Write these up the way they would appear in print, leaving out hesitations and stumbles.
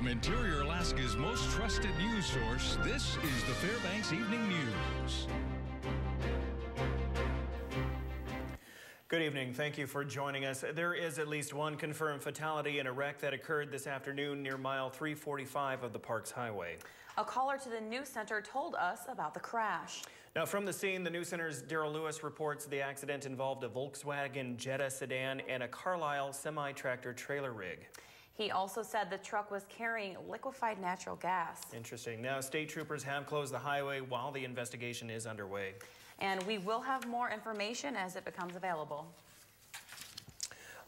From Interior Alaska's most trusted news source, this is the Fairbanks Evening News. Good evening. Thank you for joining us. There is at least one confirmed fatality in a wreck that occurred this afternoon near mile 345 of the Parks Highway. A caller to the news center told us about the crash. Now, from the scene, the news center's Daryl Lewis reports the accident involved a Volkswagen Jetta sedan and a Carlisle semi-tractor trailer rig. He also said the truck was carrying liquefied natural gas. Interesting. Now, state troopers have closed the highway while the investigation is underway. And we will have more information as it becomes available.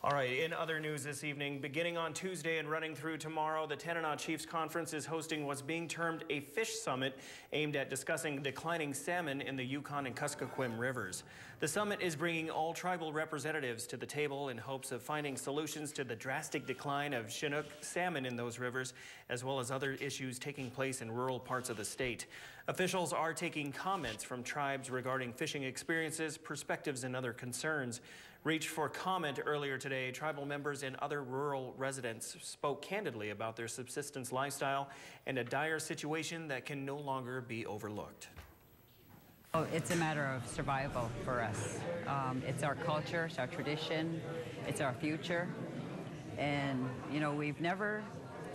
All right, in other news this evening, beginning on Tuesday and running through tomorrow, the Tanana Chiefs Conference is hosting what's being termed a fish summit aimed at discussing declining salmon in the Yukon and Kuskokwim rivers. The summit is bringing all tribal representatives to the table in hopes of finding solutions to the drastic decline of Chinook salmon in those rivers, as well as other issues taking place in rural parts of the state. Officials are taking comments from tribes regarding fishing experiences, perspectives, and other concerns. Reached for comment earlier today, tribal members and other rural residents spoke candidly about their subsistence lifestyle and a dire situation that can no longer be overlooked. Oh, it's a matter of survival for us. It's our culture, it's our tradition, it's our future. And, you know, we've never,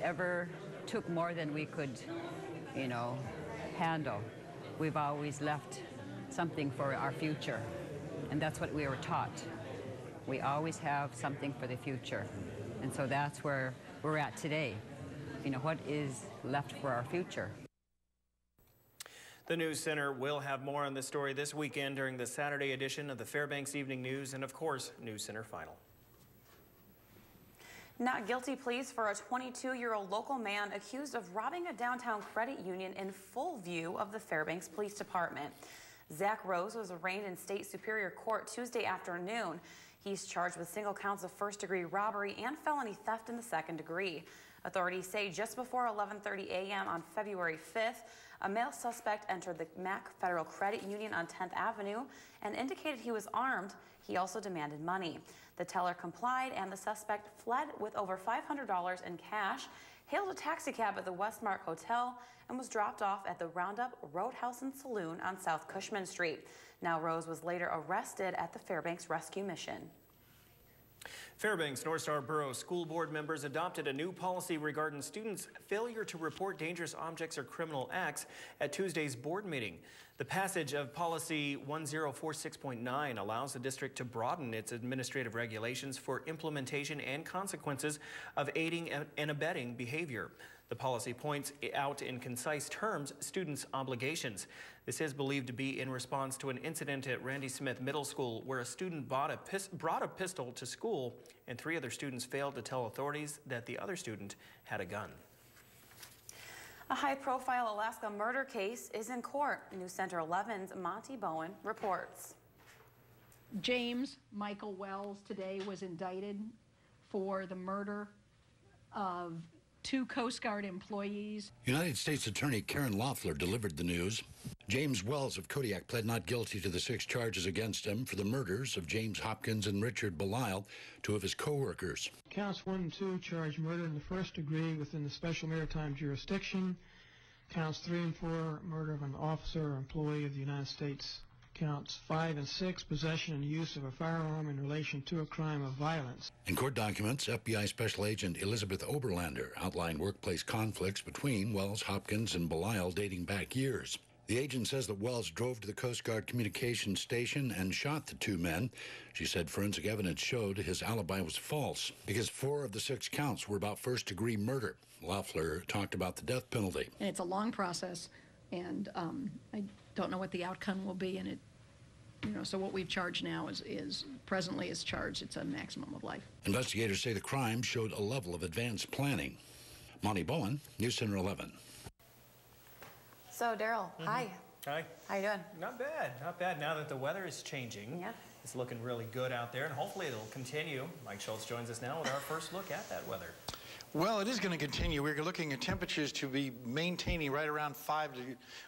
ever took more than we could, you know, handle. We've always left something for our future. And that's what we were taught. We always have something for the future. And so that's where we're at today. You know, what is left for our future? The News Center will have more on this story this weekend during the Saturday edition of the Fairbanks Evening News and, of course, News Center Final. Not guilty pleas for a 22-year-old local man accused of robbing a downtown credit union in full view of the Fairbanks Police Department. Zach Rose was arraigned in State Superior Court Tuesday afternoon. He's charged with single counts of first-degree robbery and felony theft in the second degree. Authorities say just before 11:30 a.m. on February 5th, a male suspect entered the Mac Federal Credit Union on 10th Avenue and indicated he was armed. He also demanded money. The teller complied and the suspect fled with over $500 in cash, hailed a taxi cab at the Westmark Hotel, and was dropped off at the Roundup Roadhouse and Saloon on South Cushman Street. Now Rose was later arrested at the Fairbanks Rescue Mission. Fairbanks North Star Borough School Board members adopted a new policy regarding students' failure to report dangerous objects or criminal acts at Tuesday's board meeting. The passage of Policy 1046.9 allows the district to broaden its administrative regulations for implementation and consequences of aiding and abetting behavior. The policy points out in concise terms students' obligations. This is believed to be in response to an incident at Randy Smith Middle School where a student brought a pistol to school and 3 other students failed to tell authorities that the other student had a gun. A high-profile Alaska murder case is in court. News Center 11's Monty Bowen reports. James Michael Wells today was indicted for the murder of 2 Coast Guard employees. United States Attorney Karen Loeffler delivered the news. James Wells of Kodiak pled not guilty to the 6 charges against him for the murders of James Hopkins and Richard Belisle, 2 of his co-workers. Counts 1 and 2 charge murder in the first degree within the special maritime jurisdiction. Counts 3 and 4, murder of an officer or employee of the United States. Counts 5 and 6, possession and use of a firearm in relation to a crime of violence. In court documents, FBI Special Agent Elizabeth Oberlander outlined workplace conflicts between Wells, Hopkins, and Belisle dating back years. The agent says that Wells drove to the Coast Guard communications station and shot the 2 men. She said forensic evidence showed his alibi was false because 4 of the 6 counts were about first-degree murder. Loeffler talked about the death penalty. And it's a long process, and I don't know what the outcome will be, and it, you know, so what we've charged now is presently is charged. It's a maximum of life. Investigators say the crime showed a level of advanced planning. Monty Bowen, News Center 11. So, Daryl, hi. Hi. How you doing? Not bad, not bad. Now that the weather is changing, Yeah. It's looking really good out there, and hopefully it'll continue. Mike Schultz joins us now with our first look at that weather. Well, it is going to continue. We're looking at temperatures to be maintaining right around 5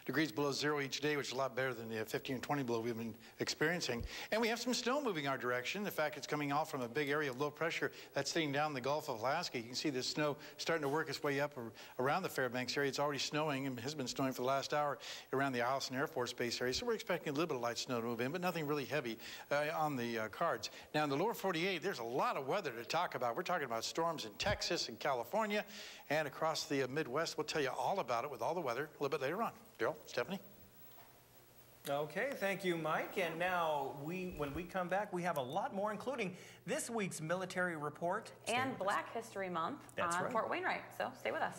degrees below zero each day, which is a lot better than the 15 and 20 below we've been experiencing. And we have some snow moving our direction. In fact, it's coming off from a big area of low pressure that's sitting down in the Gulf of Alaska. You can see the snow starting to work its way up around the Fairbanks area. It's already snowing and has been snowing for the last hour around the Allison Air Force Base area. So we're expecting a little bit of light snow to move in, but nothing really heavy on the cards. Now, in the lower 48, there's a lot of weather to talk about. We're talking about storms in Texas and California and across the Midwest. We'll tell you all about it with all the weather a little bit later on. Daryl, Stephanie? Okay, thank you, Mike. And now, when we come back, we have a lot more, including this week's military report. And Black History Month on Fort Wainwright. So stay with us.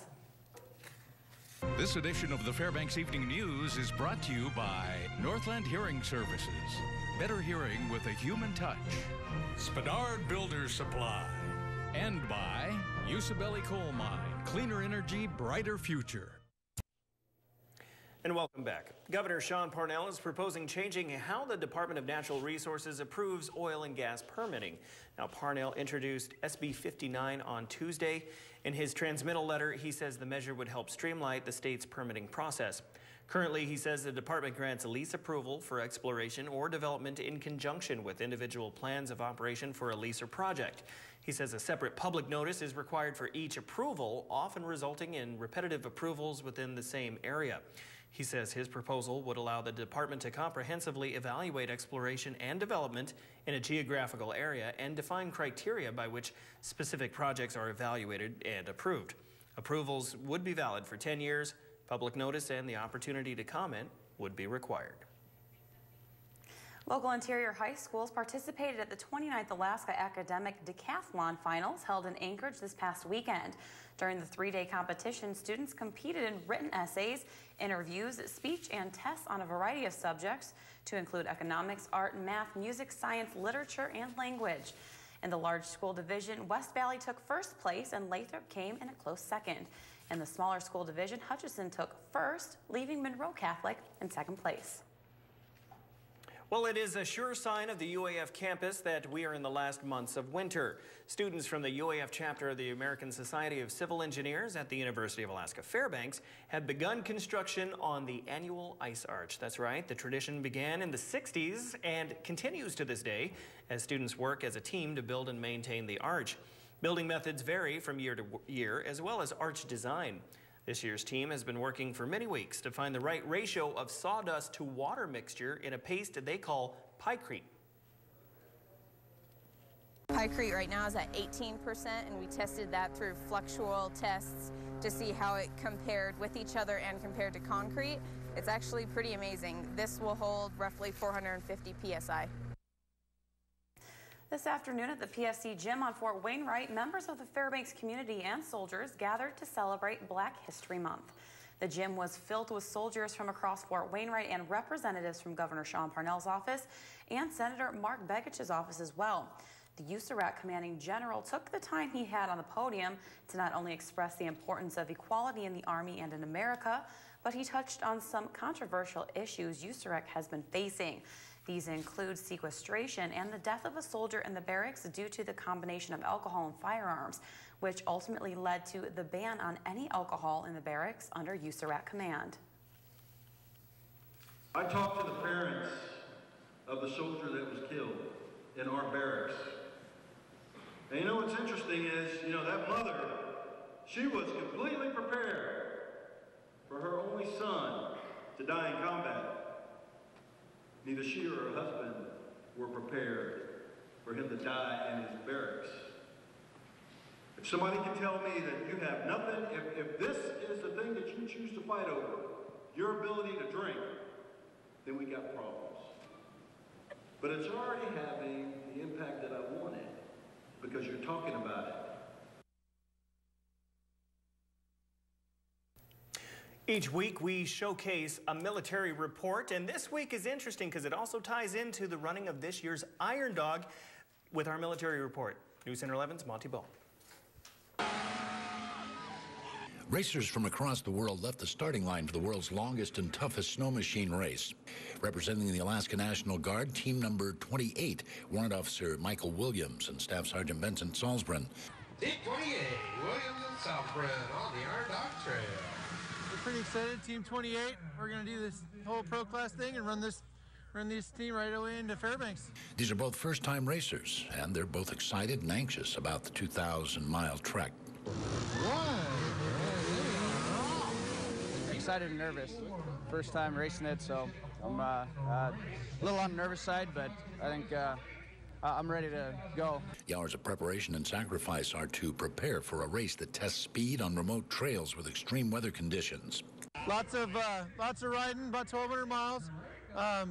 This edition of the Fairbanks Evening News is brought to you by Northland Hearing Services. Better hearing with a human touch. Spadard Builder Supply. And by Usabelli Coal Mine. Cleaner energy, brighter future. And welcome back. Governor Sean Parnell is proposing changing how the Department of Natural Resources approves oil and gas permitting. Now, Parnell introduced SB 59 on Tuesday. In his transmittal letter, he says the measure would help streamline the state's permitting process. Currently, he says the department grants lease approval for exploration or development in conjunction with individual plans of operation for a lease or project. He says a separate public notice is required for each approval, often resulting in repetitive approvals within the same area. He says his proposal would allow the department to comprehensively evaluate exploration and development in a geographical area and define criteria by which specific projects are evaluated and approved. Approvals would be valid for 10 years. Public notice and the opportunity to comment would be required. Local interior high schools participated at the 29th Alaska Academic Decathlon Finals held in Anchorage this past weekend. During the three-day competition, students competed in written essays, interviews, speech, and tests on a variety of subjects to include economics, art, math, music, science, literature, and language. In the large school division, West Valley took first place and Lathrop came in a close second. In the smaller school division, Hutchinson took first, leaving Monroe Catholic in second place. Well, it is a sure sign of the UAF campus that we are in the last months of winter. Students from the UAF chapter of the American Society of Civil Engineers at the University of Alaska Fairbanks have begun construction on the annual ice arch. That's right, the tradition began in the 60s and continues to this day as students work as a team to build and maintain the arch. Building methods vary from year to year, as well as arch design. This year's team has been working for many weeks to find the right ratio of sawdust to water mixture in a paste they call piecrete. Piecrete right now is at 18%, and we tested that through fluxual tests to see how it compared with each other and compared to concrete. It's actually pretty amazing. This will hold roughly 450 psi. This afternoon at the PFC gym on Fort Wainwright, members of the Fairbanks community and soldiers gathered to celebrate Black History Month. The gym was filled with soldiers from across Fort Wainwright and representatives from Governor Sean Parnell's office and Senator Mark Begich's office as well. The USARAC commanding general took the time he had on the podium to not only express the importance of equality in the Army and in America, but he touched on some controversial issues USARAC has been facing. These include sequestration and the death of a soldier in the barracks due to the combination of alcohol and firearms, which ultimately led to the ban on any alcohol in the barracks under USARAC command. I talked to the parents of the soldier that was killed in our barracks. And you know what's interesting is, that mother, she was completely prepared for her only son to die in combat. Neither she or her husband were prepared for him to die in his barracks. If somebody can tell me that you have nothing, if this is the thing that you choose to fight over, your ability to drink, then we got problems. But it's already having the impact that I wanted because you're talking about it. Each week we showcase a military report, and this week is interesting because it also ties into the running of this year's Iron Dog with our military report. News Center 11's Monty Ball. Racers from across the world left the starting line for the world's longest and toughest snow machine race. Representing the Alaska National Guard, team number 28, Warrant Officer Michael Williams and Staff Sergeant Benson Salzbrun. Team 28, Williams and Southbred on the Iron Dog Trail. We're pretty excited, Team 28. We're going to do this whole pro class thing and run this team right away into Fairbanks. These are both first-time racers, and they're both excited and anxious about the 2,000-mile trek. Excited and nervous. First time racing it, so I'm a little on the nervous side, but I think I'm ready to go. The hours of preparation and sacrifice are to prepare for a race that tests speed on remote trails with extreme weather conditions. Lots of riding, about 1,200 miles. A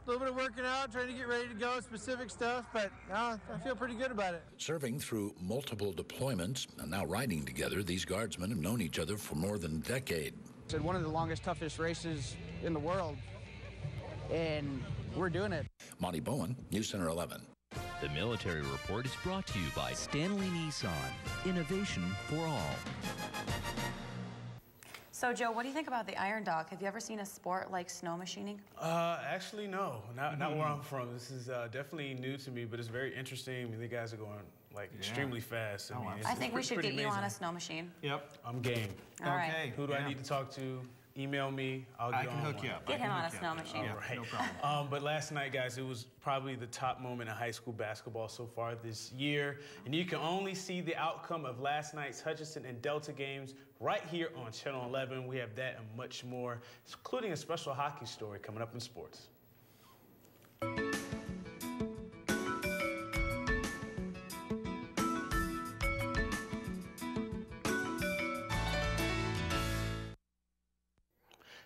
little bit of working out, trying to get ready to go, specific stuff, but I feel pretty good about it. Serving through multiple deployments and now riding together, these guardsmen have known each other for more than a decade. It's one of the longest, toughest races in the world, and we're doing it. Monty Bowen, News Center 11. The Military Report is brought to you by Stanley Nissan. Innovation for all. So, Joe, what do you think about the Iron Dog? Have you ever seen a sport like snow machining? Actually, no. Not where I'm from. This is definitely new to me, but it's very interesting. I mean, the guys are going extremely fast. I think we should get you on a snow machine. Yep, I'm game. All right. Who do I need to talk to? Email me. I can hook you up. Get him on a snow machine. All right. No problem. But last night, guys, it was probably the top moment in high school basketball so far this year. And you can only see the outcome of last night's Hutchinson and Delta games right here on Channel 11. We have that and much more, including a special hockey story coming up in sports.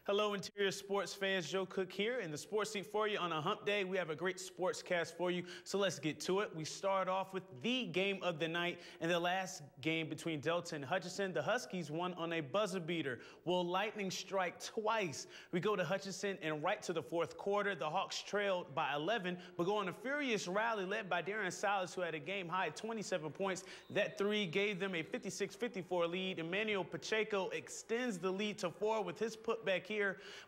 Hello, Interior Sports fans. Joe Cook here in the sports seat for you on a hump day. We have a great sports cast for you, so let's get to it. We start off with the game of the night and the last game between Delta and Hutchinson. The Huskies won on a buzzer beater. Will lightning strike twice? We go to Hutchinson and right to the fourth quarter. The Hawks trailed by 11, but go on a furious rally led by Darren Silas, who had a game-high 27 points. That three gave them a 56-54 lead. Emmanuel Pacheco extends the lead to 4 with his putback here.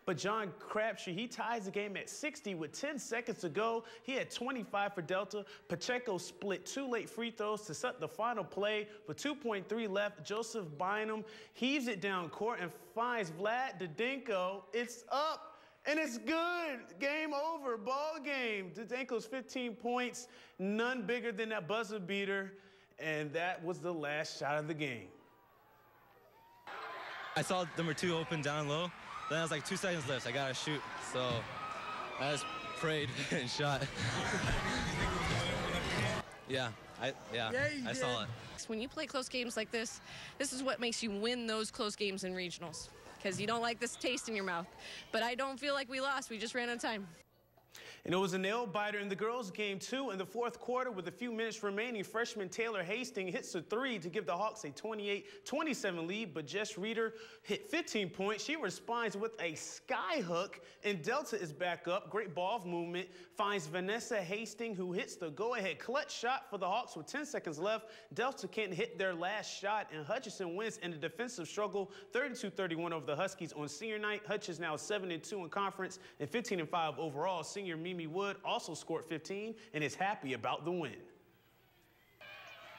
But John Crabtree, he ties the game at 60 with 10 seconds to go. He had 25 for Delta. Pacheco split 2 late free throws to set the final play with 2.3 left. Joseph Bynum heaves it down court and finds Vlad Didenko. It's up and it's good. Game over. Ball game. Didenko's 15 points, none bigger than that buzzer beater, and that was the last shot of the game. I saw number 2 open down low. Then I was like 2 seconds left. I gotta shoot. So I just prayed and shot. Yeah, I saw it. When you play close games like this is what makes you win those close games in regionals. Because you don't like this taste in your mouth. But I don't feel like we lost. We just ran out of time. And it was a nail-biter in the girls' game, too. In the fourth quarter, with a few minutes remaining, freshman Taylor Hastings hits a 3 to give the Hawks a 28-27 lead, but Jess Reeder hit 15 points. She responds with a sky hook, and Delta is back up. Great ball movement. Finds Vanessa Hastings, who hits the go-ahead clutch shot for the Hawks with 10 seconds left. Delta can't hit their last shot, and Hutchinson wins in a defensive struggle, 32-31 over the Huskies on senior night. Hutch is now 7-2 in conference and 15-5 overall. Senior Mimi Wood also scored 15 and is happy about the win.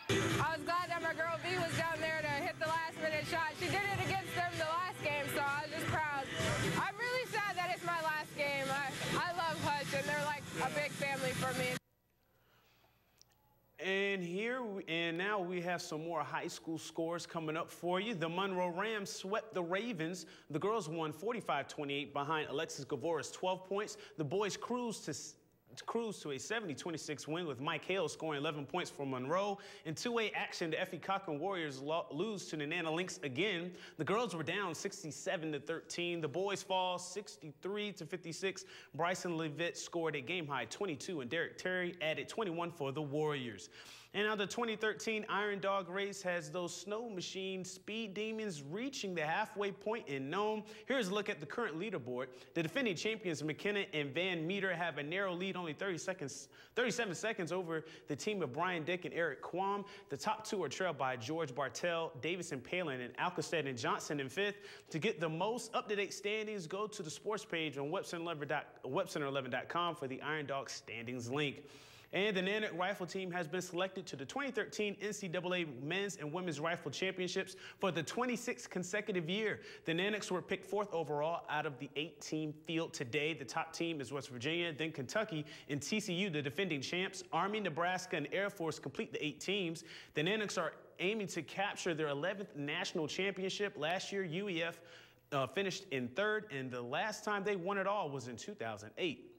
I was glad that my girl B was down there to hit the last-minute shot. She did it against them the last game, so I was just proud. I'm really sad that it's my last game. I love Hutch, and they're like a big family for me. And now we have some more high school scores coming up for you. The Monroe Rams swept the Ravens. The girls won 45-28 behind Alexis Gavora's 12 points. The boys cruised to a 70-26 win with Mike Hale scoring 11 points for Monroe. In 2A action, the Effie Cochran Warriors lose to the Nana Lynx again. The girls were down 67-13. The boys fall 63-56. Bryson Levitt scored a game-high 22, and Derek Terry added 21 for the Warriors. And now the 2013 Iron Dog race has those snow machine speed demons reaching the halfway point in Nome. Here's a look at the current leaderboard. The defending champions McKenna and Van Meter have a narrow lead, only 37 seconds over the team of Brian Dick and Eric Quam. The top two are trailed by George Bartell, Davis and Palin, and Alcostad and Johnson in fifth. To get the most up-to-date standings, go to the sports page on webcenter11.com for the Iron Dog standings link. And the Nanook rifle team has been selected to the 2013 NCAA Men's and Women's Rifle Championships for the 26th consecutive year. The Nanooks were picked 4th overall out of the 8-team field today. The top team is West Virginia, then Kentucky, and TCU, the defending champs. Army, Nebraska, and Air Force complete the 8 teams. The Nanooks are aiming to capture their 11th national championship. Last year, UEF finished in 3rd, and the last time they won it all was in 2008.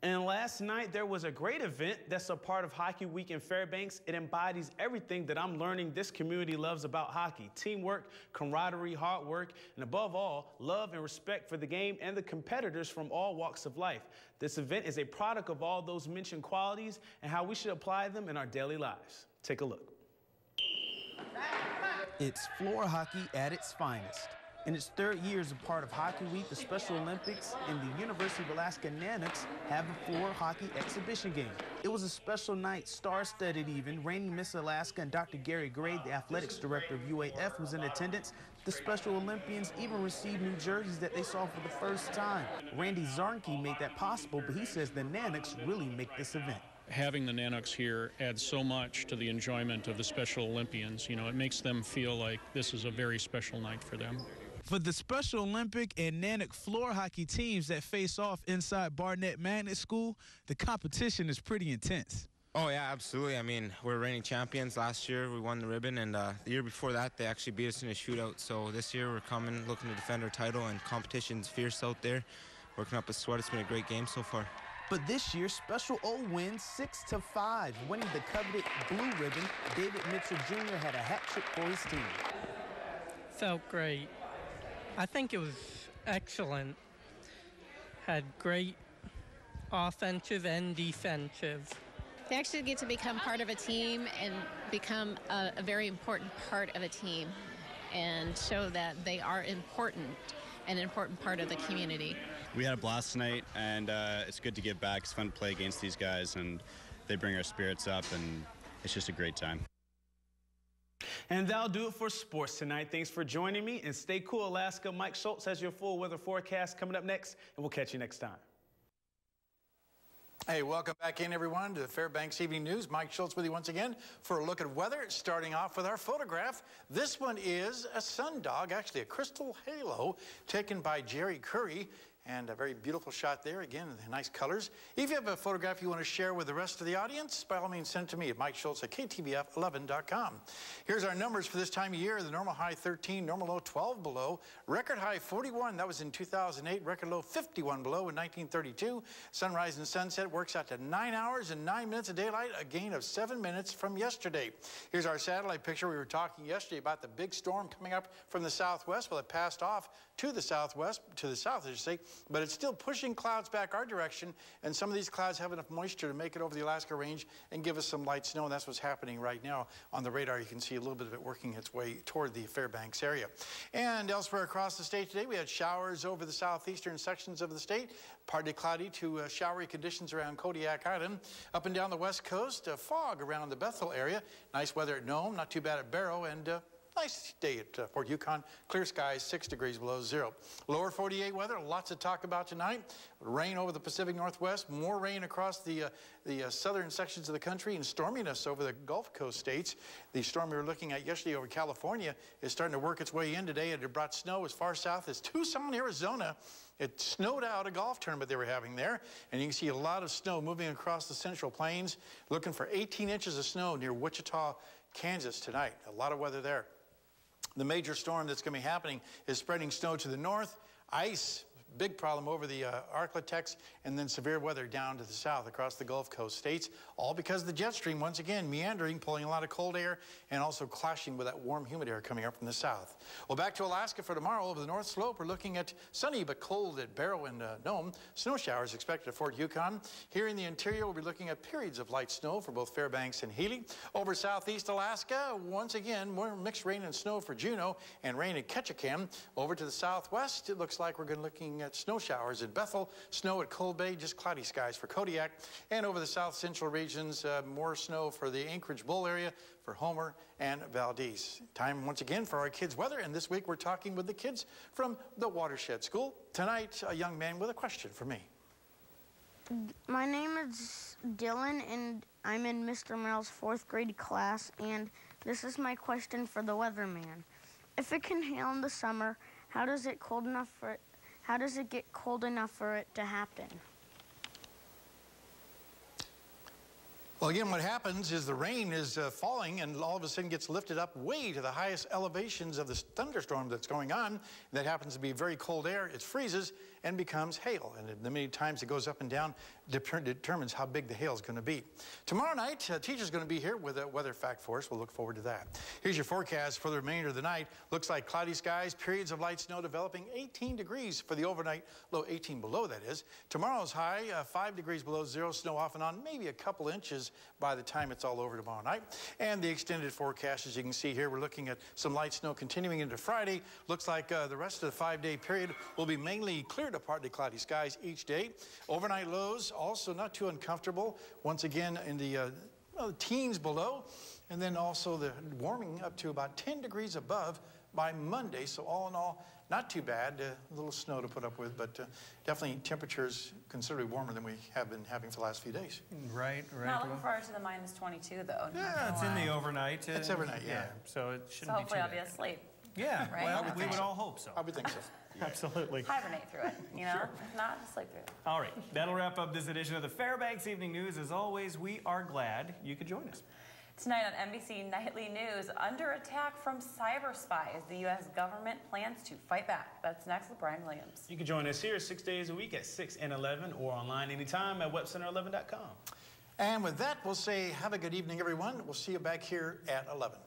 And last night, there was a great event that's a part of Hockey Week in Fairbanks. It embodies everything that I'm learning this community loves about hockey: teamwork, camaraderie, hard work, and above all, love and respect for the game and the competitors from all walks of life. This event is a product of all those mentioned qualities and how we should apply them in our daily lives. Take a look. It's floor hockey at its finest. In its 3rd year as a part of Hockey Week, the Special Olympics, and the University of Alaska Nanooks have a floor hockey exhibition game. It was a special night, star-studded even. Reigning Miss Alaska and Dr. Gary Gray, the athletics director of UAF, was in attendance. The Special Olympians even received new jerseys that they saw for the first time. Randy Zarnke made that possible, but he says the Nanooks really make this event. Having the Nanooks here adds so much to the enjoyment of the Special Olympians. You know, it makes them feel like this is a very special night for them. For the Special Olympic and Nanook floor hockey teams that face off inside Barnett Magnet School, the competition is pretty intense. Oh, yeah, absolutely. I mean, we're reigning champions. Last year, we won the ribbon, and the year before that, they actually beat us in a shootout. So this year, we're coming, looking to defend our title, and competition's fierce out there. Working up a sweat. It's been a great game so far. But this year, Special O wins 6-5, winning the coveted blue ribbon. David Mitchell Jr. had a hat trick for his team. Felt great. I think it was excellent. Had great offensive and defensive. They actually get to become part of a team and become a very important part of a team and show that they are important, an important part of the community. We had a blast tonight, and it's good to give back. It's fun to play against these guys, and they bring our spirits up, and it's just a great time. And that'll do it for sports tonight. Thanks for joining me, and stay cool, Alaska. Mike Schultz has your full weather forecast coming up next, and we'll catch you next time. Hey, welcome back in, everyone, to the Fairbanks Evening News. Mike Schultz with you once again for a look at weather, starting off with our photograph. This one is a sundog, actually a crystal halo, taken by Jerry Curry. And a very beautiful shot there. Again, nice colors. If you have a photograph you want to share with the rest of the audience, by all means, send it to me at MikeSchultz@KTVF11.com. Here's our numbers for this time of year. The normal high 13, normal low 12 below. Record high 41, that was in 2008. Record low 51 below in 1932. Sunrise and sunset works out to 9 hours and 9 minutes of daylight, a gain of 7 minutes from yesterday. Here's our satellite picture. We were talking yesterday about the big storm coming up from the southwest. Well, it passed off to the southwest, to the south, I should say, but it's still pushing clouds back our direction, and some of these clouds have enough moisture to make it over the Alaska Range and give us some light snow, and that's what's happening right now. On the radar, you can see a little bit of it working its way toward the Fairbanks area. And elsewhere across the state today, we had showers over the southeastern sections of the state, partly cloudy to showery conditions around Kodiak Island. Up and down the west coast, fog around the Bethel area. Nice weather at Nome, not too bad at Barrow, and nice day at Fort Yukon. Clear skies, 6 degrees below zero. Lower 48 weather, lots to talk about tonight. Rain over the Pacific Northwest, more rain across the southern sections of the country, and storminess over the Gulf Coast states. The storm we were looking at yesterday over California is starting to work its way in today, and it brought snow as far south as Tucson, Arizona. It snowed out a golf tournament they were having there, and you can see a lot of snow moving across the Central Plains, looking for 18 inches of snow near Wichita, Kansas tonight. A lot of weather there. The major storm that's going to be happening is spreading snow to the north, ice, big problem over the Arklatex, and then severe weather down to the south across the Gulf Coast states, all because of the jet stream, once again, meandering, pulling a lot of cold air, and also clashing with that warm, humid air coming up from the south. Well, back to Alaska for tomorrow. Over the North Slope, we're looking at sunny but cold at Barrow and Nome. Snow showers expected at Fort Yukon. Here in the interior, we'll be looking at periods of light snow for both Fairbanks and Healy. Over southeast Alaska, once again, more mixed rain and snow for Juneau, and rain at Ketchikan. Over to the southwest, it looks like we're going to be looking at snow showers at Bethel, snow at Cold Bay, just cloudy skies for Kodiak, and over the south central regions, more snow for the Anchorage Bowl area, for Homer and Valdez. Time once again for our kids' weather, and this week we're talking with the kids from the Watershed School. Tonight, a young man with a question for me. My name is Dylan, and I'm in Mr. Merrill's 4th grade class, and this is my question for the weatherman. If it can hail in the summer, how does it get cold enough for it to happen? Well, again, what happens is the rain is falling and all of a sudden gets lifted up way to the highest elevations of the thunderstorm that's going on. That happens to be very cold air. It freezes and becomes hail. And the many times it goes up and down determines how big the hail is going to be. Tomorrow night, a teacher's going to be here with a weather fact for us. We'll look forward to that. Here's your forecast for the remainder of the night. Looks like cloudy skies, periods of light snow developing, 18 degrees for the overnight low, 18 below that is. Tomorrow's high, 5 degrees below zero, snow off and on, maybe a couple inches by the time it's all over tomorrow night. And the extended forecast, as you can see here, we're looking at some light snow continuing into Friday. Looks like the rest of the 5-day period will be mainly clear to partly cloudy skies each day. Overnight lows also not too uncomfortable. Once again in the teens below. And then also the warming up to about 10 degrees above by Monday. So all in all, not too bad. A little snow to put up with, but definitely temperatures considerably warmer than we have been having for the last few days. Right. Not looking forward to the -22 though. Yeah, it's in the overnight. It's overnight, yeah. So it shouldn't be too bad. Hopefully I'll be asleep. Yeah, right? well, we would all hope so. I would think so. Absolutely. Hibernate through it, you know? Sure. If not, just sleep through it. All right, that'll wrap up this edition of the Fairbanks Evening News. As always, we are glad you could join us. Tonight on NBC Nightly News, under attack from cyber spies, the U.S. government plans to fight back. That's next with Brian Williams. You can join us here 6 days a week at 6 and 11 or online anytime at webcenter11.com. And with that, we'll say have a good evening, everyone. We'll see you back here at 11.